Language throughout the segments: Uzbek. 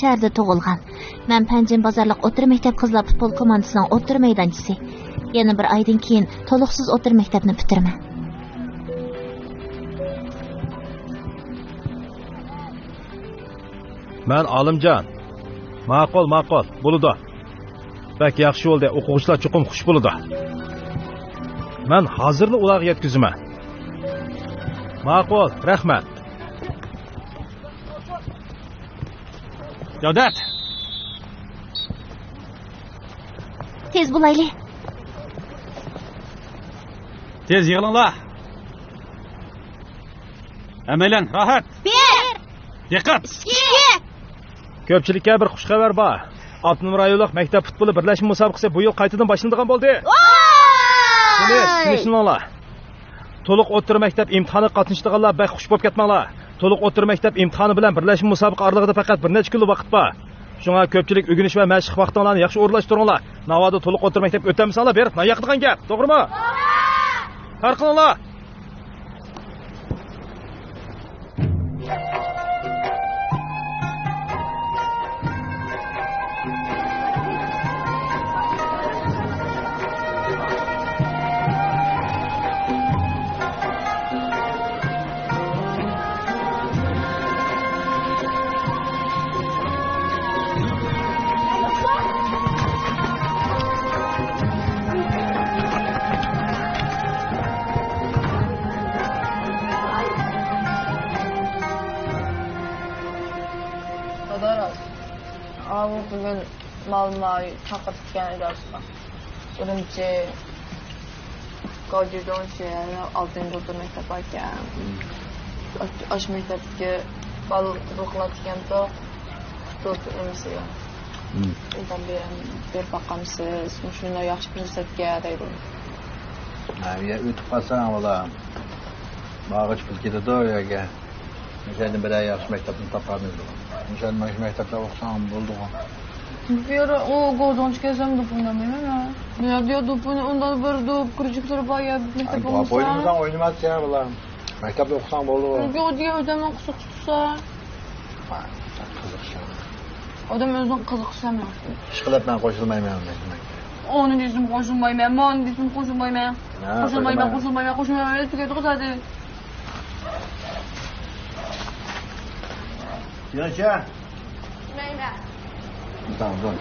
shahrida tug'ilgan. Men Panjin bozorliq o'rta maktab qizlar futbol komandasining o'rta maydonchisi. Yana bir oydan keyin to'liqsiz o'rta maktabni bitiraman. Men Olimjon. Ma'qul, bo'ladi. Bak yaxshi bo'ldi, o'quvchilar chuqum xush bo'ladi. Men hozirni ularga yetkazaman. Ma'qul, rahmat. Yodat. Tez bo'layli. Tez yig'ilinglar. Amalan, rahat. Bir. Diqqat. Ikki. Ko'pchilikka bir xush xabar bor. Abnum rayonlik maktab futboli birlashma musobaqasi bu yil qaytadan boshlanadigan bo'ldi. Tinchlaninglar. To'liq o'rta maktab imtihoni qatnashadiganlar bak xush bo'lib ketmanglar. To'liq o'rta maktab imtihoni bilan birlashma musobaqa oralig'ida faqat bir necha kunlik vaqt bor. Shunga ko'pchilik o'rganish va mashq vaqtinglarni yaxshi o'rlashtiringlar. Navoda to'liq o'rta maktab o'tamisanlar, berib yoqdigan gap, to'g'rimi? Har qilinglar. Bugün Malmö'yü takırtken edersin. Urumçi Gaudi'den şeyleri altın doktor mektep varken aş mektepki balıklatken de doktor ömsüyor. Ondan bir bakamsız, şuna yaxşı fürsətə deyir. Ya ütüb qalsan valla. Bağış pul ketadi oraya. Mesela bir yaxşı mektepni taparmıydı. Mesela mektepte oxusan buldu. Bir o Gaudi'den çıkarsam da bunlamayım ya. Ya diyordu bunu ondan bir de küçükleri bayağı mektep olmuşsa. Oyunumuzdan oynamaz ya valla. Mektepte oxusan buldu. Gaudi'ye ödemden qısıq tutsa. Adam özünün qızıqsamıyor. İşqilab ben qoşulmayman. Onun dizim qoşulmayman, onun dizim qoşulmayman. Qoşulmayman, öyle tükedi qızadı. Yaşa. Meyme. Tamam, dur.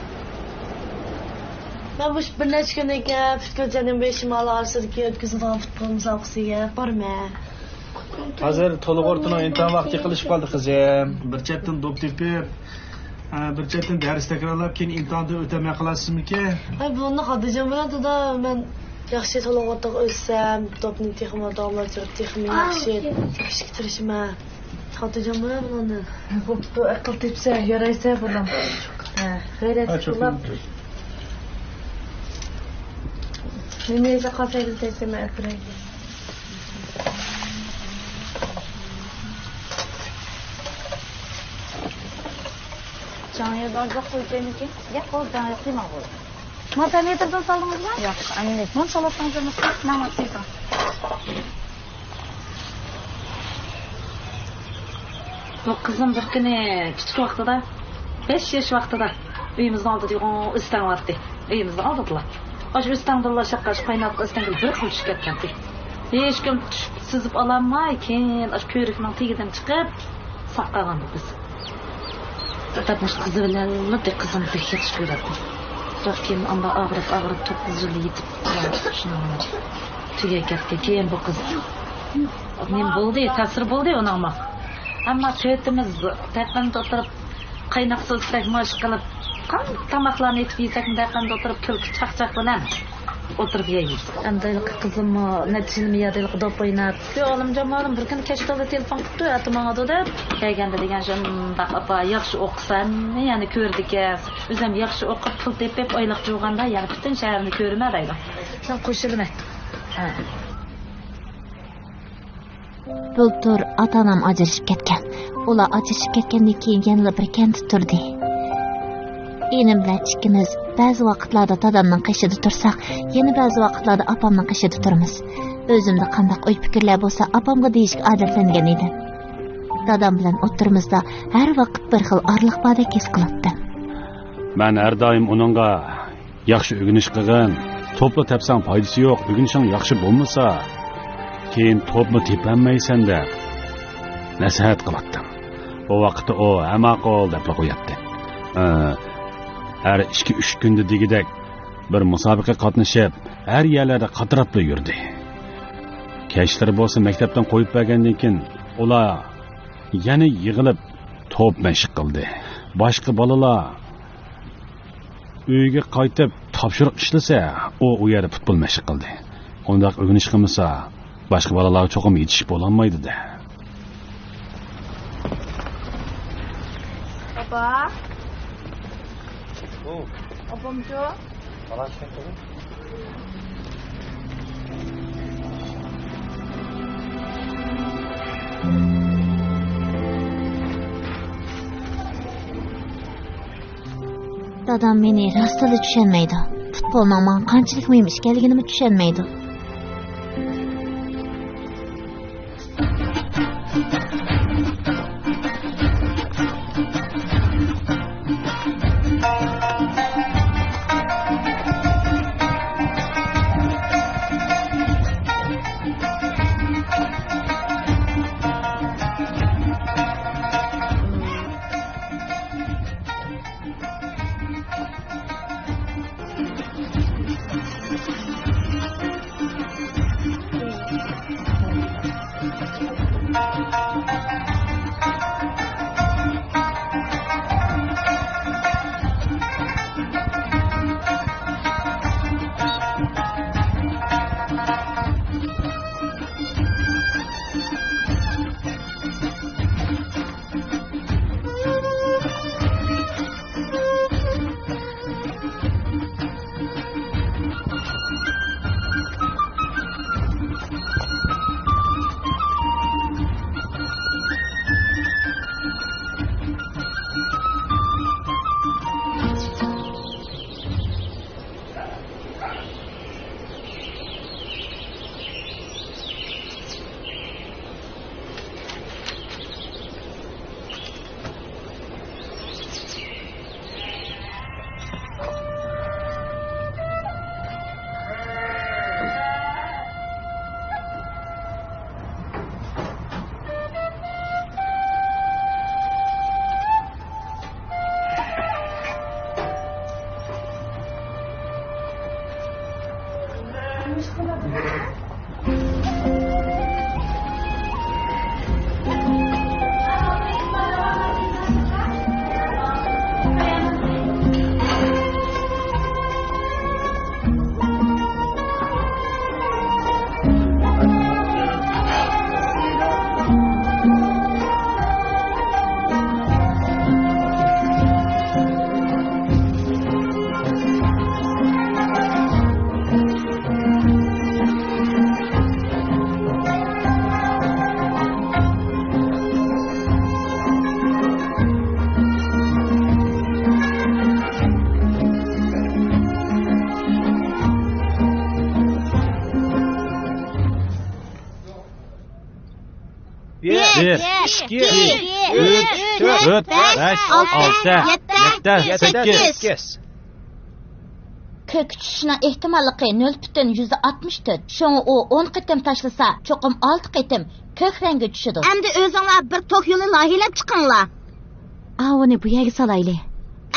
Ben bu bir neçə gündəki futbolçunun beşimalı arasındakı ötküzülen futbol müsabaqəsiga borman. Hazır to'liq o'rtaning imtihon vaqti qilishib qoldi qizim. Bir chetdan do'p tepib, bir chetdan dars takrorlab, keyin imtihonda o'tamay qolasizmi-ki? Ay buni xotirjam bo'ladi da, men yaxshi to'liq o'rtaq o'tsam, to'pni teximda davomlashtirib, teximni yaxshi tekishga tirishman. Xotirjam bo'ladi bundan. Bo'pti, aql tepsa, yaraysa bundan. G'ayrat qilib. Nima esa qolsangiz desam, aytray. Canıya darda koyacağım ki, ya koyacağım yapayım abi. Matematikten saldınız mı? Yok, anne. Ben salattan canısı, namasıysa. Bu kızım bir günü küçük vaxtıda, 5 yaş vaxtıda uyumuzda aldı diyor, o üstten vardı. Uyumuzda aldılar. Aşı üstten dolar şakkaş kaynatlı üstten gelip bir kılıç ketkendi. Hiç kim sızıp alamayken, aşı köyrükünün tigiden çıkıp saqqagandı biz. Tabii kızı bilen de kızım pek yaxşı görerdi. Sonra keyin anda ağrıp 9 yıl yetip tüge ketdi. Keyin bu kız nem bo'ldi, ta'sir bo'ldi ona ama. Ama to'ytimiz taqanda o'tirib qaynoq so'zdak mash qilib, tamoqlarni yetib yesak, taqanda o'tirib kulki chaqchaq bilan o'tirib yeymiz. Endi qizim natijani miyadalik dop o'ynab, "Olim Jamolim bir kun kechda telefon qildi, atimanga deb, kelganda degan shundaq apa yaxshi o'qisan, ya'ni ko'rdik, o'zim yaxshi o'qib pul tepib oyliq jo'g'anda, ya'ni butun shaharni ko'rma deydi. Sen qo'shilma." Bultur ata-onam ajrashib ketgan. Ular ajrashib ketgandan keyin yana bir kentda turdi. Enim bilan ikkimiz ba'zi vaqtlarda dadamning qishida tursak, yana ba'zi vaqtlarda opamning qishida turamiz. O'zimda qanday o'y fikrlar bo'lsa, opamga deyishga odatlangan edim. dadam bilan o'ttirimizda har vaqt bir xil orliq bordek his qilibdi. Men har doim uningga yaxshi o'g'inish qilgan, to'pla tepsang foydasi yo'q, o'g'inishing yaxshi bo'lmasa, keyin to'pni tepolmaysan deb nasihat qilatdim. Bu vaqtda u amaqol deb qo'yatdi. Har 2-3 kunda degidek bir musobaqa qatnashib, har yerlarda qatirab yurdi. Kechlar bo'lsa maktabdan qo'yib bergandan keyin ular yana yig'ilib to'p mashq qildi. Boshqa bolalar uyga qaytib topshiriq ishlasa, u yerda futbol mashq qildi. Undaq o'g'inish qilmasa, boshqa bolalar cho'qim yetishib bo'lolmaydi-da. Papa. Opamcho. Dadam meni rostida tushunmaydi. Futbolning men qanchalik muhim ekanligini tushunmaydi. Kök tushishning ehtimolliqi 0.64. Şunu o 10 qitim tashlasa, cho'qim 6 qitim ko'k rangga tushadi. Endi o'zinglar bir tok yo'lni loyihalab chiqinglar. Uni bu yerga solayli.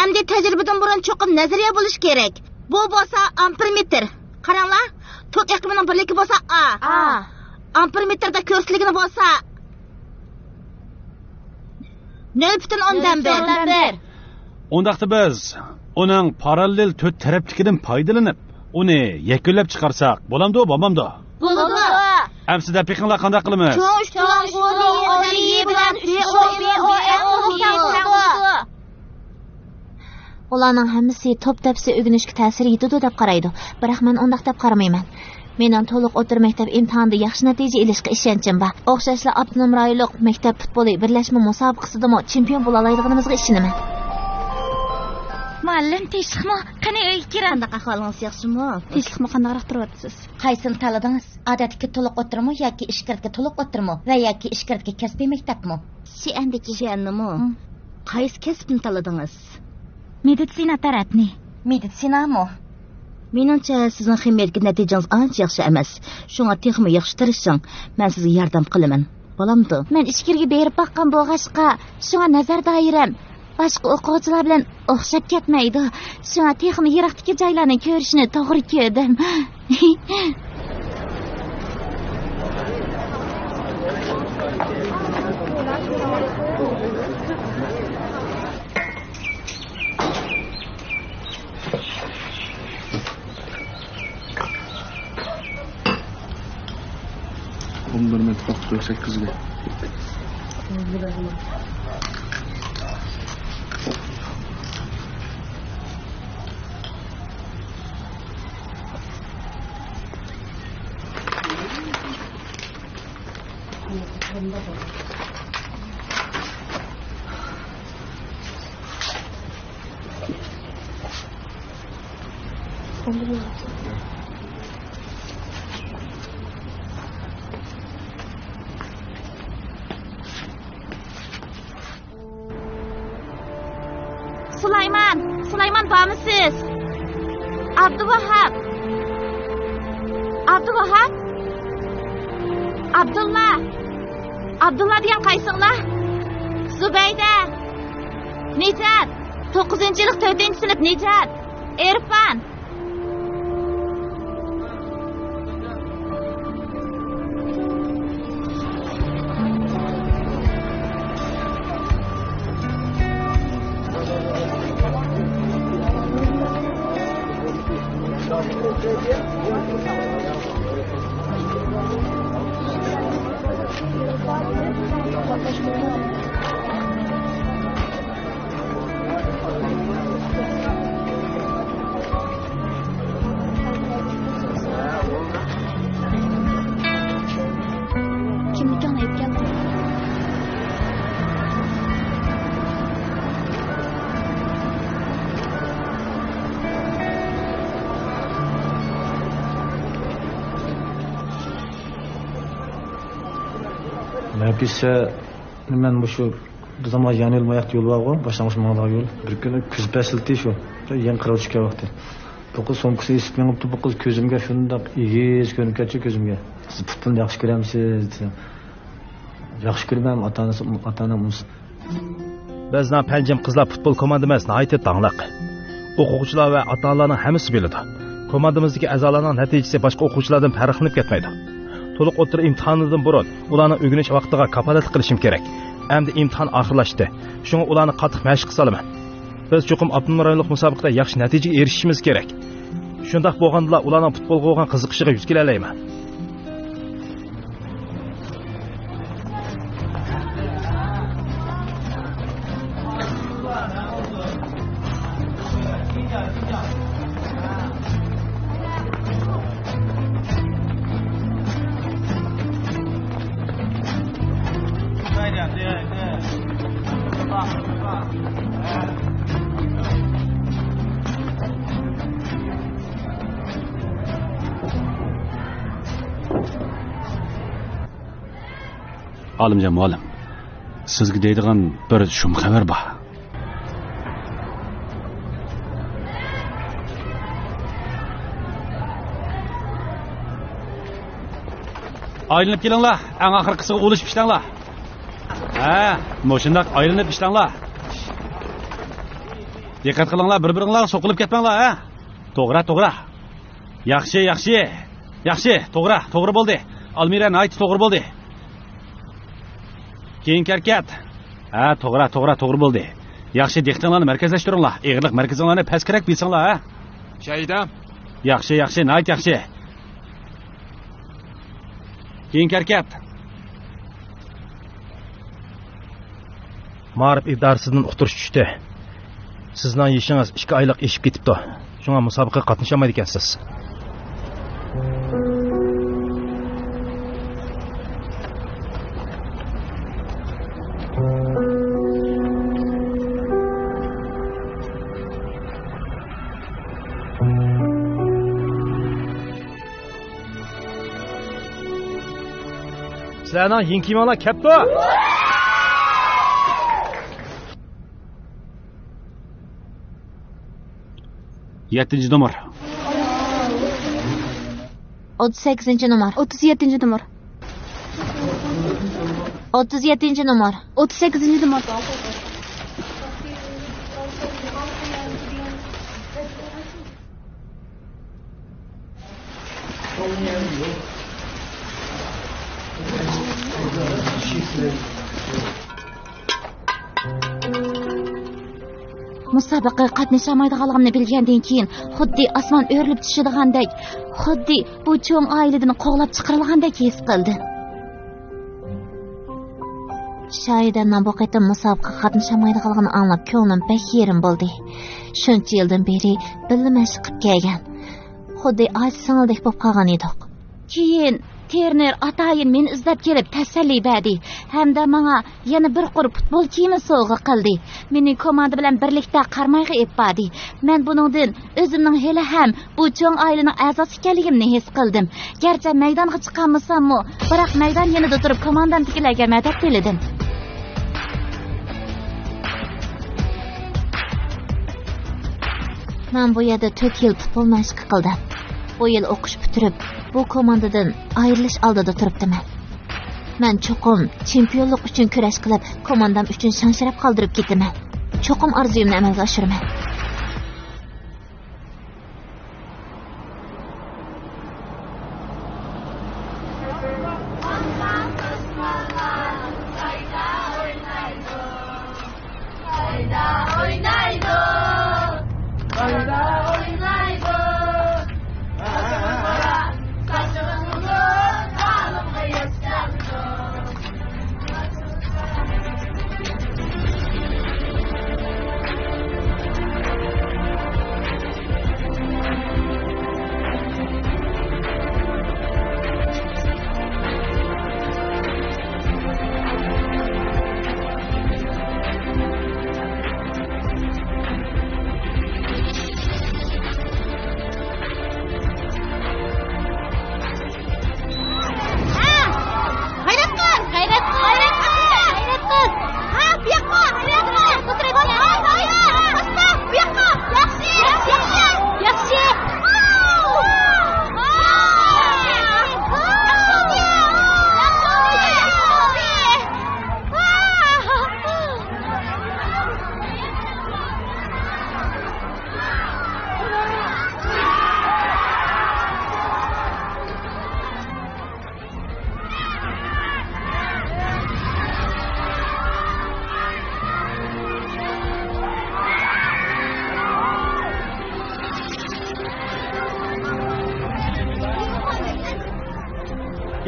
Endi tajribadan burun cho'qim nazariya bo'lish kerak. Bu bo'lsa ampermetr. Qaranglar, tok iqimining birligi bo'lsa A. Ampermetrda ko'rsatligini bo'lsa 0.1. Undaqda biz uning parallel 4 tarafligidan foydalanib, uni yakunlab chiqarsak, bo'lamdi, bo'lmamdi? Bo'ladi. Amsida piqinlar qanday qilamiz? Ularning hammasi top depsi o'rganishga ta'sir etadi deb qaraydi. Biroq men undaq deb qaramayman. Mening to'liq o'rta maktab imtihonida yaxshi natija olishga ishonchim bor. O'xshashla avtonom rayonlik maktab futboli birlashma musobaqasida chempion bo'la oladiganimizga ishonaman. muallim, tinchlikmi? Qani uyga kiring. Qanday ahvolingiz yaxshimi? Tinchlikmi, qanaqroq turyapsiz? Qaysini tanladingiz? Odatdagi to'liq o'tirmi yoki ishkiratga to'liq o'tirmi va yoki ishkiratga kasbiy maktabmi? Shiandiki. Shiannimi? Qaysi kasbni tanladingiz? Meditsina tarafni. Meditsinami? Menimcha sizning ximiyadagi natijangiz ancha yaxshi emas. Shunga texmi yaxshi tirishing. Men sizga yordam qilaman. Bo'lamdi. Men ishkirga berib baqqan bo'lg'ashqa, shunga nazar doiram boshqa o'quvchilar bilan o'xshab ketmaydi. Shunga texmi yiroqdagi joylarni ko'rishni to'g'ri ko'rdim. Bir metr qoqib qo'ysak qizga. Sulayman bormisiz? Abduvahab. Abdulla degan qaysinglar? Zubayda. Nijat. 9-yillik 4-sinf Nijat. Erfan. Kimlikni olib keldim. Nafisa men shu bizama yanılmayaq yol var başlangıç mağda yol. Bir günü küz bəsildi şu. Yan qırıl çıxa vaxtı. Bu qız somkusu isip yanıptı bu qız közümge şundaq iyiz görünüp ketçi közümge. Siz futbolni yaxshi ko'ramsiz? Yaxshi ko'raman, ota-onam. Bizning panjim qizlar futbol komandamiz nihoyat dangliq. O'quvchilar va ota-onalarning hammasi biladi. Komandamizdagi a'zolarning natijasi boshqa o'quvchilardan farqlanib ketmaydi. To'liq o'tir imtihonidan burun ularning o'rganish vaqtiga kafolat qilishim kerak. Endi imtihon oxirlashdi. Shunga ularni qattiq mashq qilsalaman. Biz cho'qim abnum rayonlik musobaqada yaxshi natijaga erishishimiz kerak. Shundaq bo'lganda ularning futbolga bo'lgan qiziqishiga yuz kela olmayman. Olimjon muallim, sizga deydigan bir shum xabar bor. Aylanib kelinglar, eng oxirgisiga o'lishib ishlanglar. Ha, mo'shundaq aylanib ishlanglar. Diqqat qilinglar, bir-biringlar so'qilib ketmanglar, ha? To'g'ri. Yaxshi, to'g'ri bo'ldi. Almira ayt to'g'ri bo'ldi. Keyin karkat. Ha, to'g'ri bo'ldi. Yaxshi dehqonlarni markazlashtiringlar. Eg'irlik markazinglarni pastkirak bilsanglar, ha? Shaydam. Yaxshi, ayt yaxshi. Keyin karkat. Ma'rif idorasidan uqtirish tushdi. Sizning yoshingiz 2 oylik eshib ketibdi. Shunga musobaqaga qatnashamaydi ekansiz. Sizlarning yin kiyiminglar kepti. 7 numar. 38 numar. 37 numar. 37 numar. 38 numar. Musobaqa qatnashamaydiganligimni bilgandan keyin xuddi osmon o'rilib tushadigandek, xuddi bu cho'ng oiladan qo'g'lab chiqarilgandek his qildim. Shoidandan bu qatam musobaqa qatnashamaydiganligini anglab ko'nglim bek yerim bo'ldi. Shuncha yildan beri birga mashqib kelgan. Xuddi oz singildek bo'lib qolgan edik. Keyin Terner atayin meni izlab kelib tasalli berdi hamda menga yana bir qur futbol kiyimi sovg'a qildi. Mening komanda bilan birlikda qarmayga epadi. Men buningdan o'zimning hali ham bu cho'ng oilaning a'zosi ekanligimni his qildim. Garchi maydonga chiqolmasam-mu, biroq maydon yanida turib komandamnikilarga madad tiladim. Men bu yerda 4 yil futbol mashq qildim. Bu yil o'qish bitirib, bu komandadan ayrilish oldida turibdiman. Men cho'qim chempionlik uchun kurash qilib, komandam uchun shon-sharaf qoldirib ketaman. Cho'qim orzuyimni amalga oshiraman.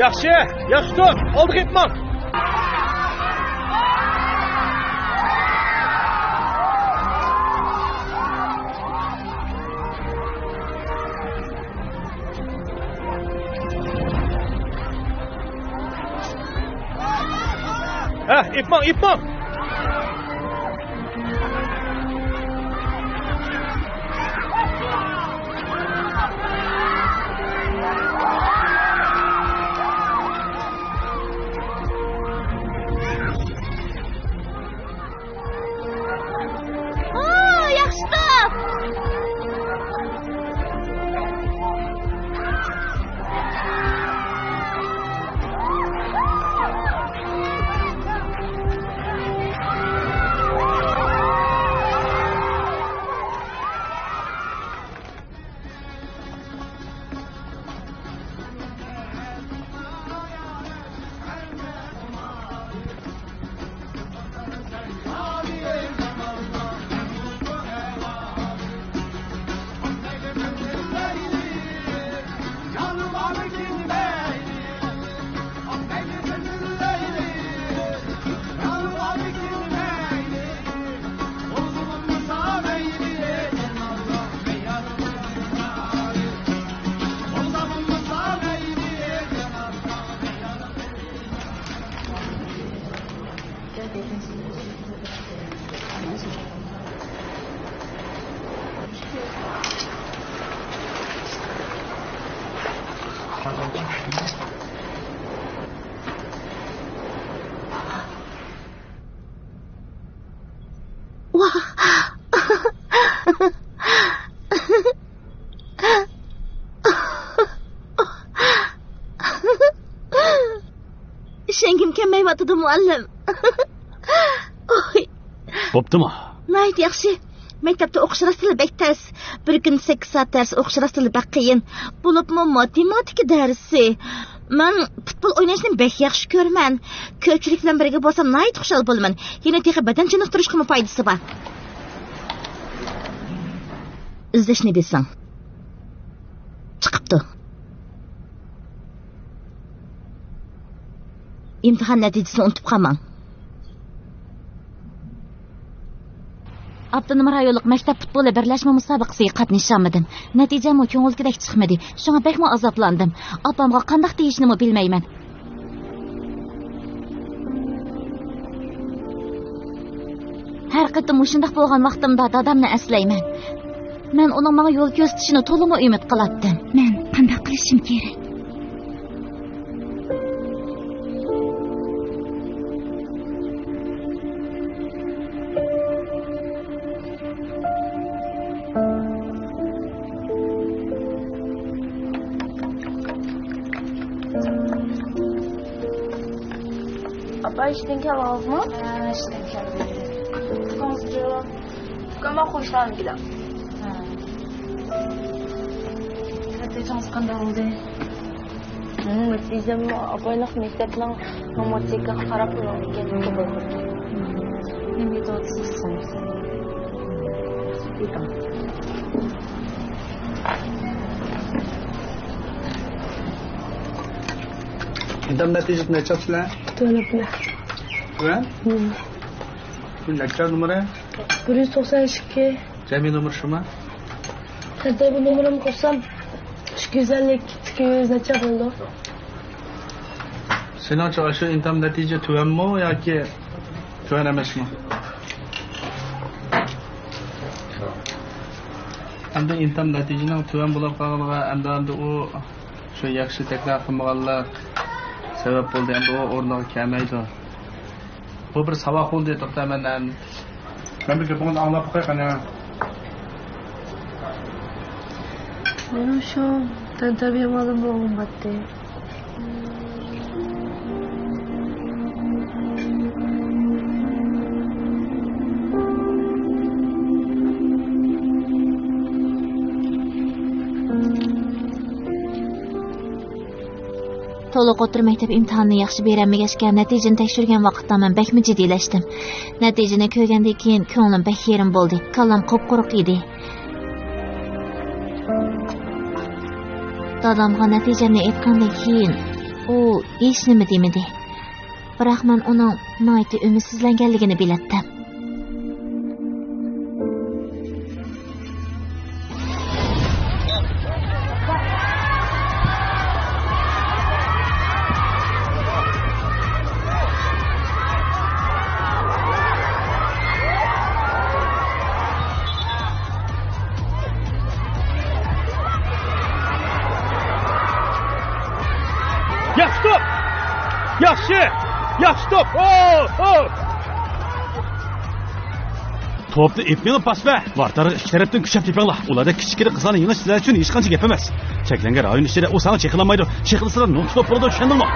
Yaxshi tur, oldiga ketma. İpman. yig'layotdi muallim. Oy. Bo'ptimi? Nayt yaxshi. Maktabda o'qish rostili bek tez. Bir kun 8 soat dars o'qish rostili bek qiyin. Bo'libmi matematika darsi. Men futbol o'ynashni bek yaxshi ko'raman. Ko'pchilik bilan birga bo'lsam nayt xushal bo'laman. Yana texi badan chiniqtirishga foydasi bor. Izlashni bilsang. Chiqibdi. İmtihan natijasini unutib qolmang. Abdunum rayonluq maktab futboli birlashma musobaqasiga qatnashaolmadim. Natijam ko'ngildagidek chiqmadi. Shunga bekmo azoblandim. Opamga qanday deyishni bilmayman. Har qatim shunday bo'lgan vaqtimda dadamni eslayman. Men uning menga yo'l ko'rsatishini to'liq umid qilatdim. Men qanday qilishim kerak? Apa işten geldiniz mi? İşten geldim. Tıkanızcı. Tıkanma hoşlanın gidelim. Natijangiz qanday bo'ldi? Natijam apaylar mektepning nomotikaga qarab qo'ygan ekan. Nima deyapsiz? İntam neticesi ne çalıştılar? Tuvaletler. Tuvalet? Bu nektar numara? 192. Cemi numara şu mu? Hatta bu numaramı koysam 250 200 neçe buldu. Senin çalıştığın intam netice tuvalet mi ya ki tuvalet emes mi? Hem de intam neticenin tuvalet bulup kalmağa hem de o şu yakşı tekrar kılmağınlar sebep oldu hem de o ornağı kelmeydi. Bu bir sabah oldu to'xtaman. Ben bir gapini anlab qo'yqana. Benim şu tabii malım olmadı. To'liq o'tir maktab imtihonini yaxshi berolmagachga natijani tekshirgan vaqtda men bakmi jiddiylashdim. Natijani ko'rgandan keyin ko'nglim bak yerim bo'ldi. Kallam qop-quruq edi. Dadamga natijani aytgandan keyin u hech nima demadi. Biroq men uning noiti umidsizlanganligini bilatdim. Yaxshi top. Oh! Topni ipni pasma. Vartarga ikki tarafdan kuchab tepanglar. Ularda kichkina qizlarni yig'ish sizlar uchun hech qancha gap emas. Cheklangan rayon ichida u sana cheklamaydi. Cheklasa non stop bo'ladi, tushundingmi?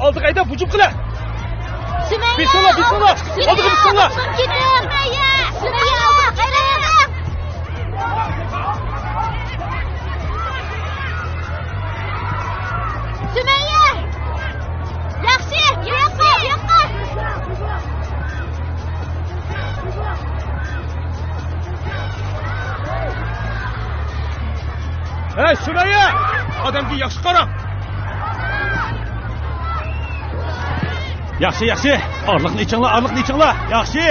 Aldık ayda bucuk kıla. Sümeyye! Bismillah. Aldık bismillah. Sümeyye! Sümeyye! Yaxshi! Yo'qqa! Hey Sümeyye! Adamga yaxshi qara. Yaxshi. Arliqni ichinglar. Yaxshi.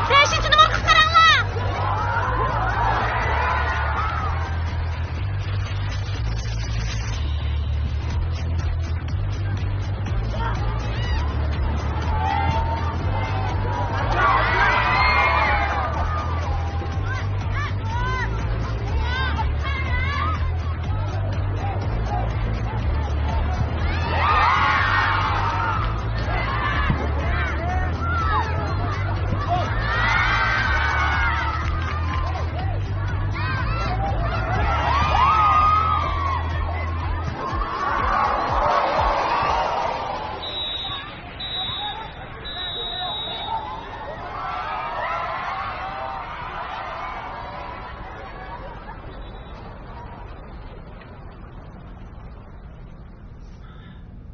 Beshinchi numaraga qaranglar.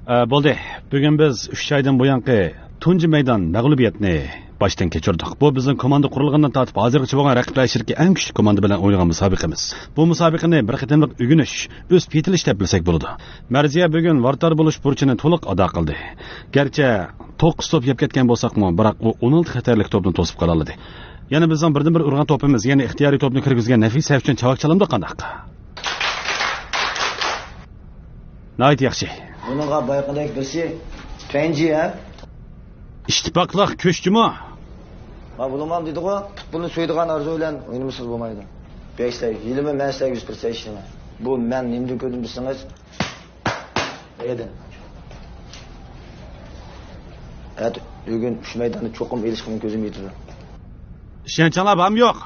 Bo'ldi. Bugun biz 3 oydan buyanqi tunji maydon mag'lubiyatni boshdan kechirdik. Bu bizning komanda qurilgandan tortib hozirgacha bo'lgan raqiblar ishtirokidagi eng kuchli komanda bilan o'ynagan musobaqamiz. Bu musobaqani bir qitimliq o'rganish, o'z petilish deb bilsak bo'ladi. Marziya bugun vartar bo'lish burchini to'liq ado qildi. Garchi 9 top yeb ketgan bo'lsak-mu, biroq u 16 xatarlik topni to'sib qola oldi. Yana bizning birdan-bir urgan topimiz, ya'ni ixtiyoriy topni kirgizgan Nafis Savchun chavoq chalamdi qandaq. Nayt yaxshi. Bununla bayqadek birisi penci ha? İttifaqlıq köşkümü. Ha bulamam dedi o. Bunu soyduğan arzu ile oynamışsız olmaydı. Beşler, yılımı ben size 100% işleme. Bu ben nimde gördüm bilseniz. Edin. Evet, bugün şu meydanı çokum ilişkimin gözüm yitirdi. Şençanlar var mı yok?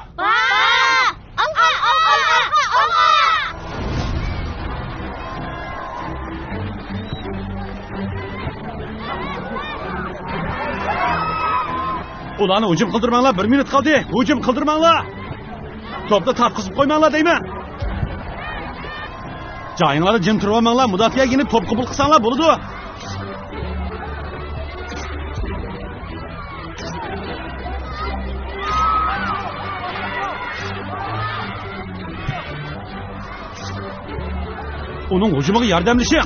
Ulanı hücum kıldırmanlar, 1 minut kaldı. Hücum kıldırmanlar. Topta tartqızıp koymanlar deymi? Cayınları cim turvamanlar, müdafiye yenip top kubul kısanlar buludu. Onun hücumu yardımlışı.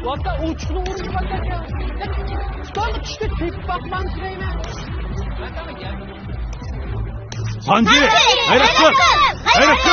Hatta uçkulu vurucu bakar ya. Çıkardık işte tek bakman Süleyman. Sancı! Hayratçı! Hayratçı!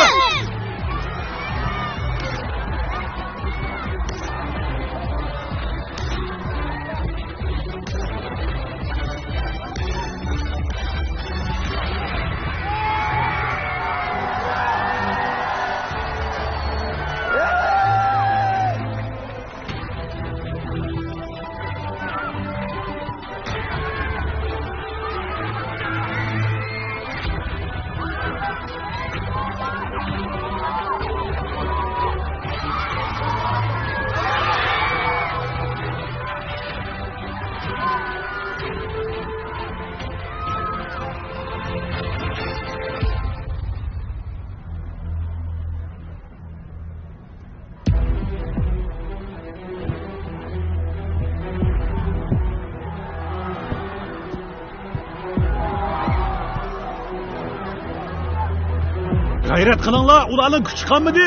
Gayret kılınla, ulanın küçük kanmıdı.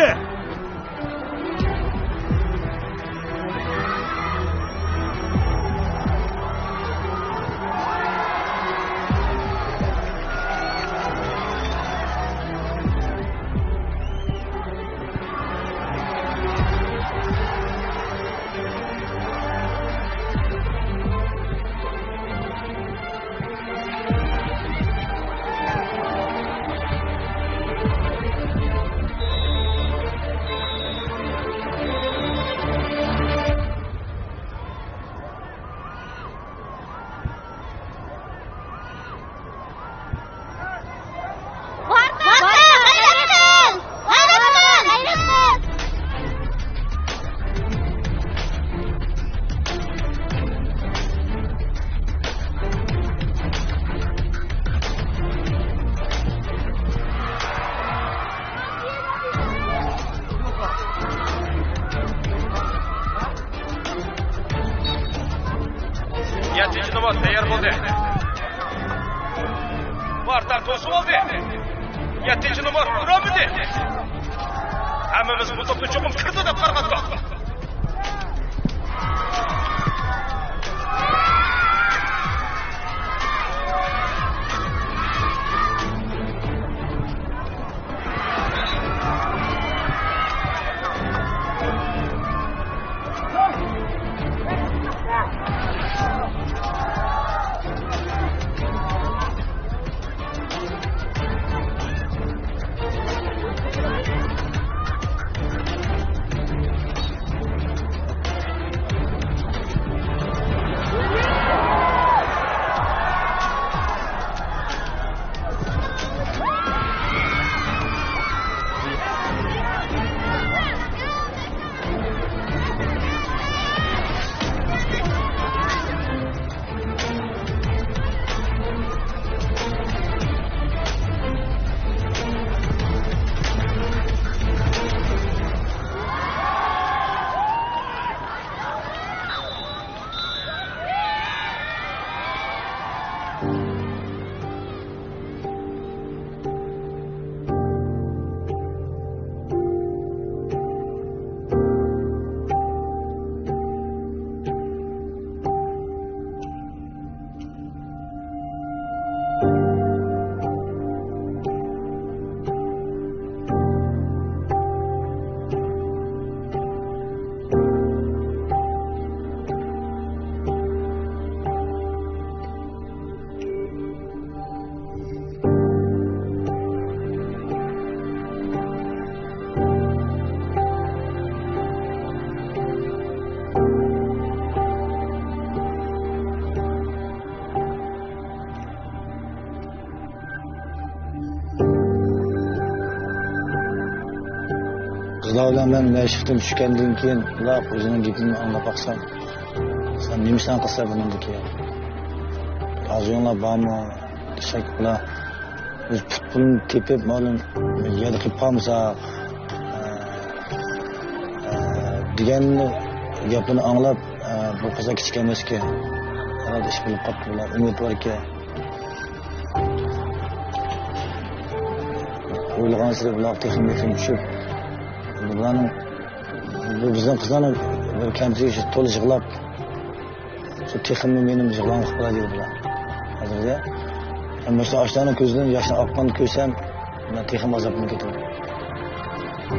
Yettinchi namoz tayyor bo'ldi. Vartar to'sib oldi. 7-chi namoz uramidi. Hammamiz bu to'pni cho'qim kirdi deb qarg'atdik. ular men mashqdan tushgandan keyin ular o'zining gapini anglab baqsam sen nimasan qilsa buniki arzuylar bormi desak ular o'z pulni tepib ma'lum yerda qilib qolmasa degan gapini anglab bu qiza kichik emas ekan herhalde ish bilib qolibdi ular umid bor ekan o'ylagan sira bular texnik tushib bularning bu bizning qizlarni bir kamchilik to'liq yig'lab shu texnikni mening yig'lanib qilib qo'yadi bular hozirda men shu oshlarning ko'zidan yoshni oqqan ko'rsam men texnik azobim ketadi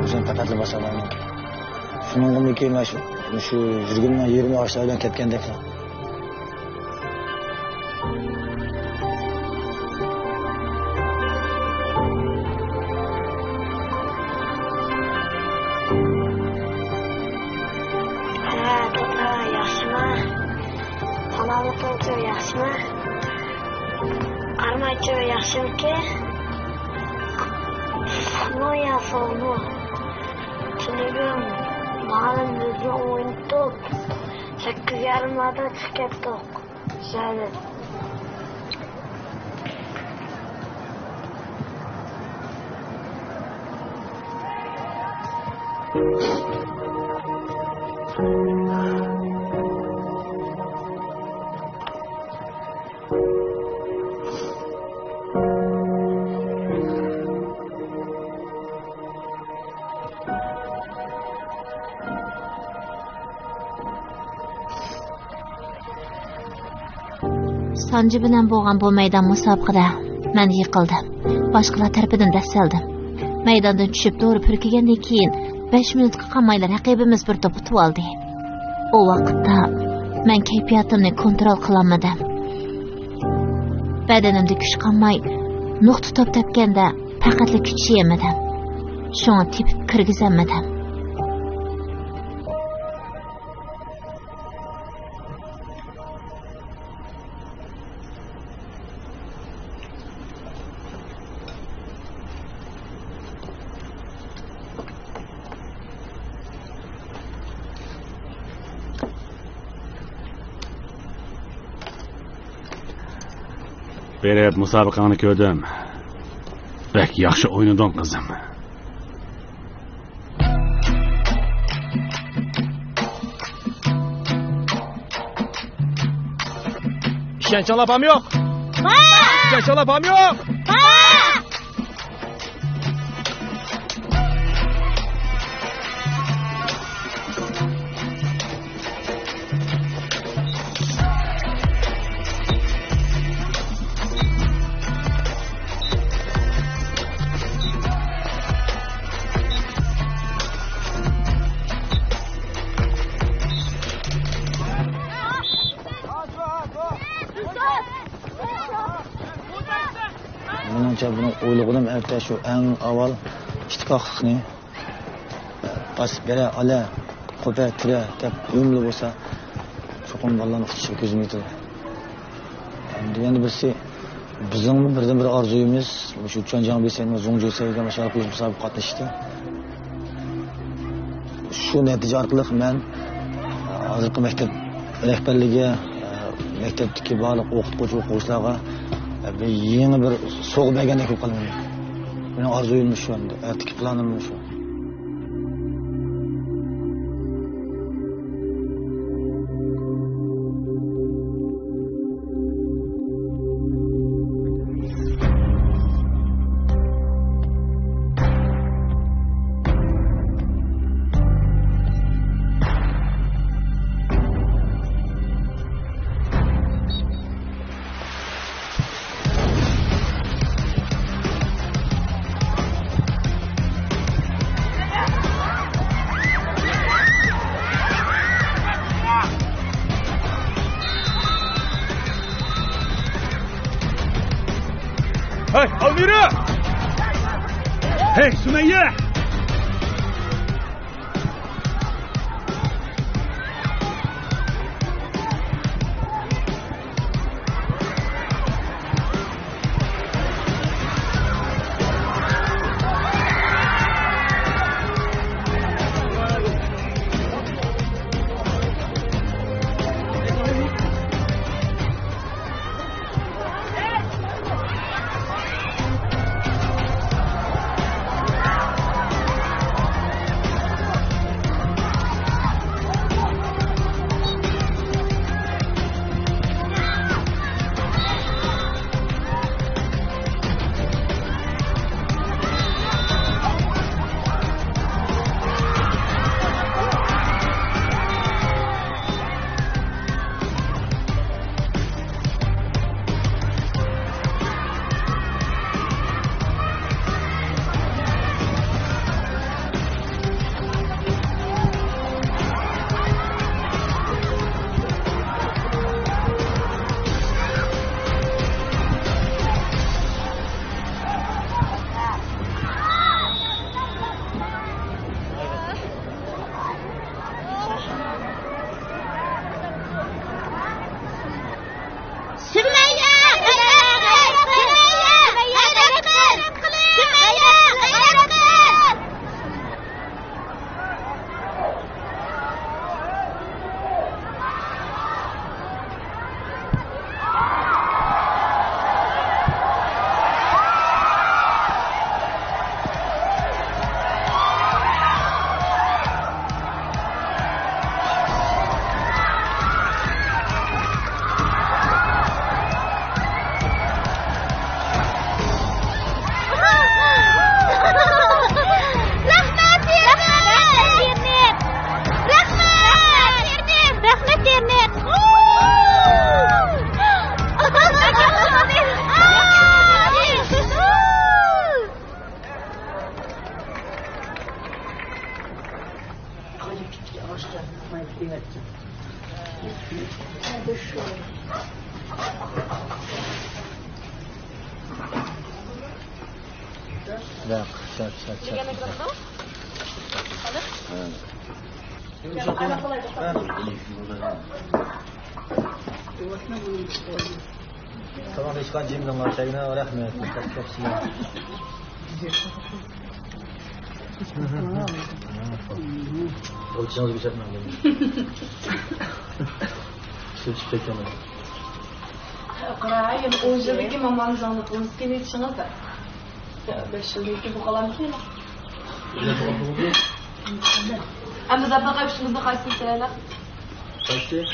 o'zim faqat boshqalarni shuningdek men shu yurganman yerimni oshlardan ketgandek yaxshimki moya sonu tunugim ma'lum bizni o'yinto'p 8:30da chiqib ketdik shali Sancı bilan bo'lgan bu maydon musobaqada men yiqildim. Boshqalar tarafidan dasaldim. Maydondan tushib to'g'ri purkigandan keyin 5 minutga qolmayla raqibimiz bir to'p tutib oldi. O vaqtda men kayfiyatimni kontrol qilolmadim. Badanimda kuch qolmay, nuqta top tepganda faqat kuch yemadim. Shuni tepib kirgizolmadim. Berep musobaqani ko'rdim. Bek yaxshi o'ynading qizim. İşkençe lapam yok. İşkençe lapam yok. Bunu o'yladim erta shu eng avval ittifoqlikni bosib bera ola qo'pa tira deb umli bo'lsa cho'qim bolalarni tutishga ko'zim yetadi. Deganda bizning birdan bir orzuyimiz shu Chonjang Besayni Zongjo'saga mashg'ulot qilish musobaqasida qatnashdi. Shu natija orqali men hozirgi maktab rahbarligiga maktabdagi barliq o'qituvchi o'quvchilarga yeni bir so'g'ib bergandek bo'lib qoldim. Mening orzuyim shu endi, ertaga planim shu. Hey Almira! Hey Sümeyye! Bak, çat. Tamam, hiç kan cimden var şeyine rahmet. Çok sağ. Olacağınız bir şey mi? Süt pekene. Qarayım, o'zimiki mamangiz anlatmangiz kerak chiqadi. 5 yillik bu qalam kerak. Endi dabaqa shuni qaysi kerak? Qaysi?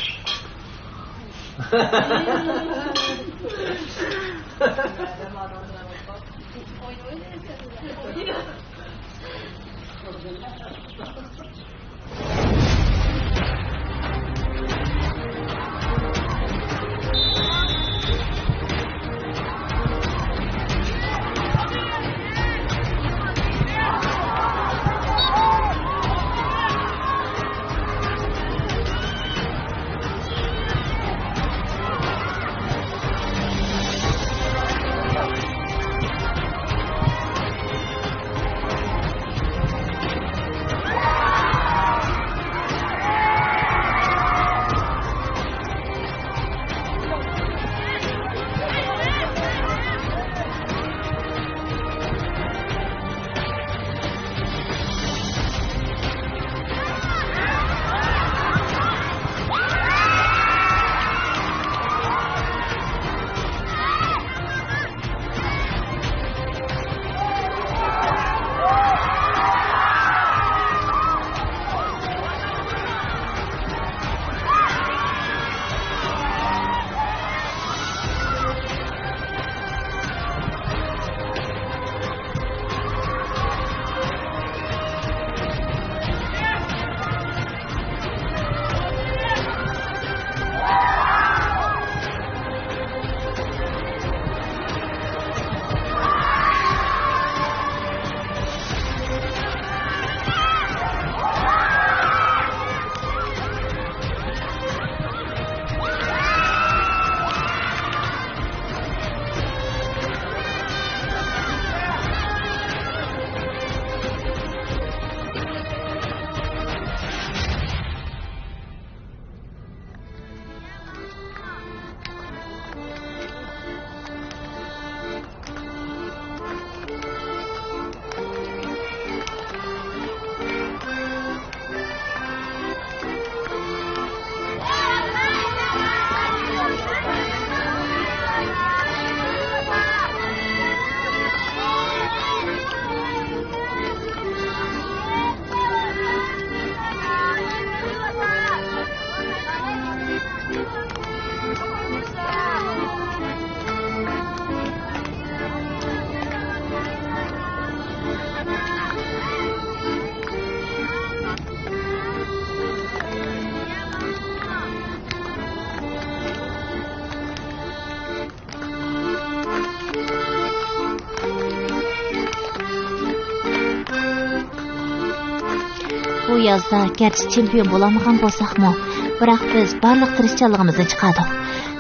Bu yazda gerçi chempion bo'lamagan bo'lsakmi, biroq biz barliq tirishchanligimizni chiqardik.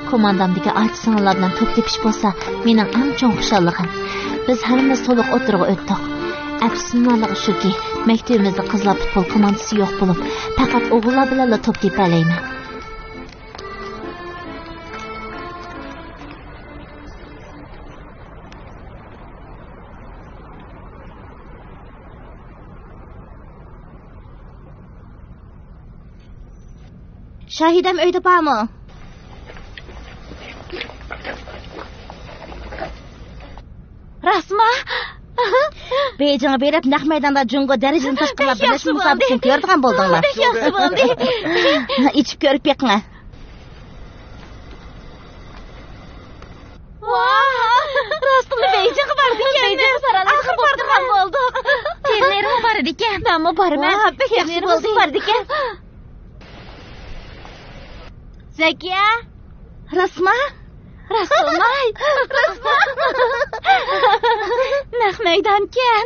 Komandamdagi ayt singillar bilan to'p tepish bo'lsa, mening eng chong xushalligim. Biz hammamiz to'liq o'tirg'i o'tdik. Afsuslanarligi shuki, maktabimizda qizlar futbol komandasi yo'q bo'lib, faqat o'g'illar bilan to'p tepalayman. Şahidem uyda bormi? Rasma? Beyjingga berib naq maydonda jungo darajani tashkillab birlashib musobaqani ko'rdigan bo'ldinglar. Yaxshi bo'ldi. Ichib ko'rib beqinglar. Rostmi Beyjingga bordik ekan. Beyjing saralashga borgan bo'ldik. Senlerim bor ekan. Men borman. Yaxshi bo'ldi. Bordik ekan. Zakiya? Rasma? Rasulmay. Rasma. Naq maydonkan.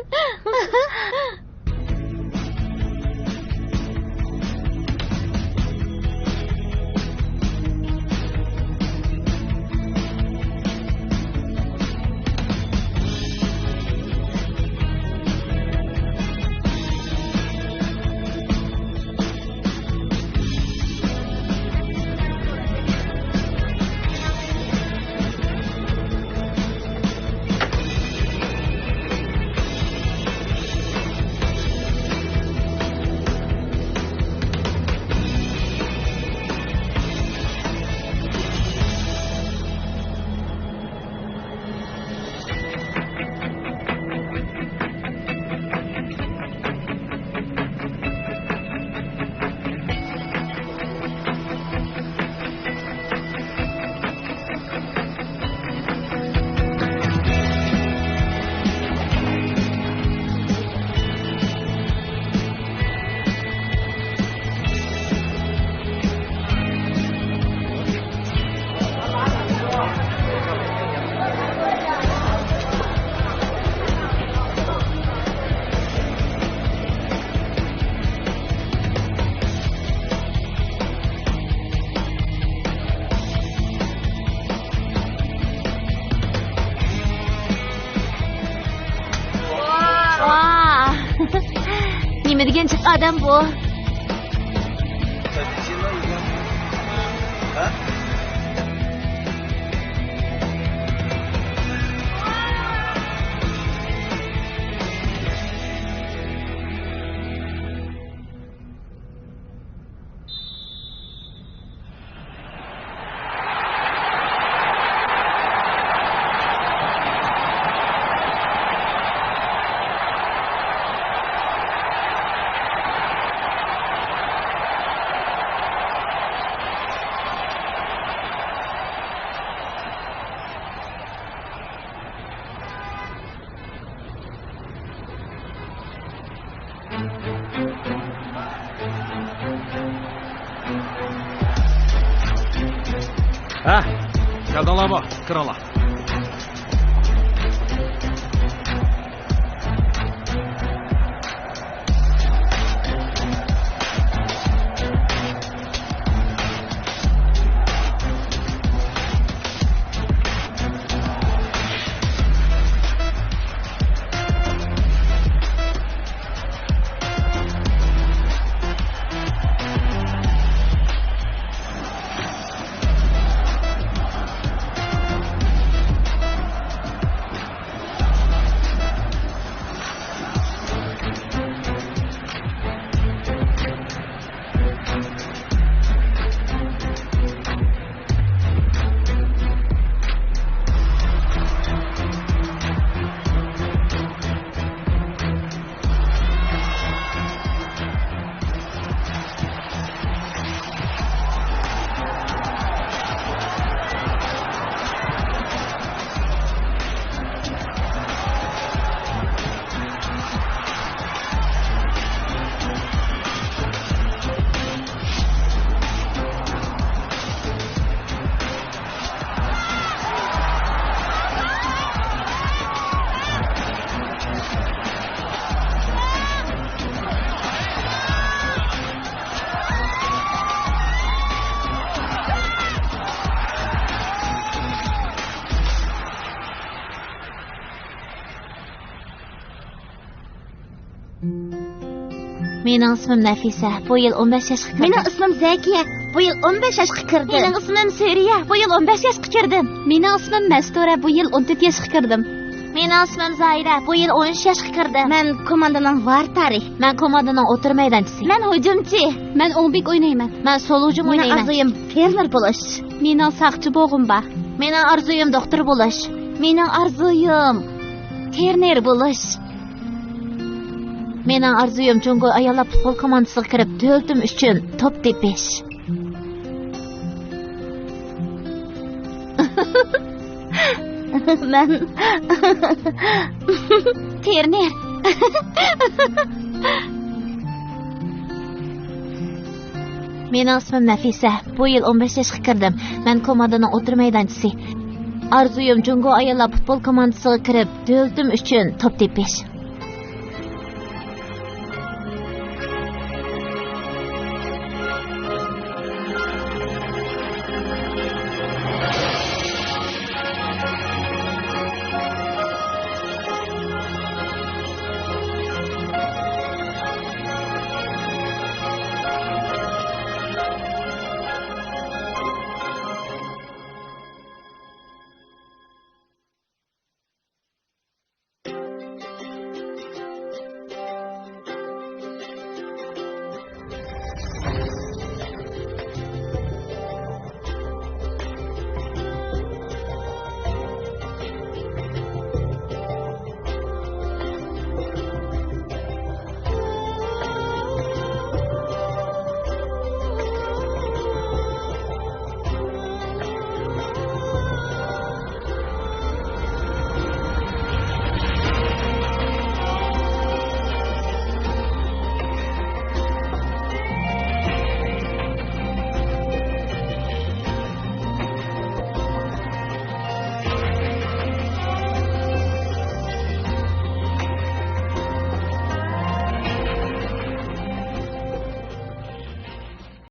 odam bu? Ha, geldinler krala. Mening ismim Nafisa. Bu yil 15 yoshga kirdim. Mening ismim Zakiya. Bu yil 15 yoshga kirdim. Mening ismim Suriya. Bu yil 15 yoshga kirdim. Mening ismim Mastura. Bu yil 14 yoshga kirdim. Mening ismim Zaira. Bu yil 13 yoshga kirdim. Men komandaning Vartari. Men komandaning o'tir maydonchisi. Men hujumchi. Men o'ngbek o'ynayman. Men soluvchi o'ynayman. Mening arzuyim fermer bo'lish. Mening saqchi bo'g'im bor. Mening arzuyim doktor bo'lish. Mening arzuyim terner bo'lish. Mening arzuyim Jungo ayollar futbol komandasiga kirib, to'ltim uchun top tepish. Men terner. Mening ismim Nafisa. Bu yil 15 yoshga kirdim. Men komandaning o'tir maydonchisi. Arzuyim Jungo ayollar futbol komandasiga kirib, to'ltim uchun top tepish.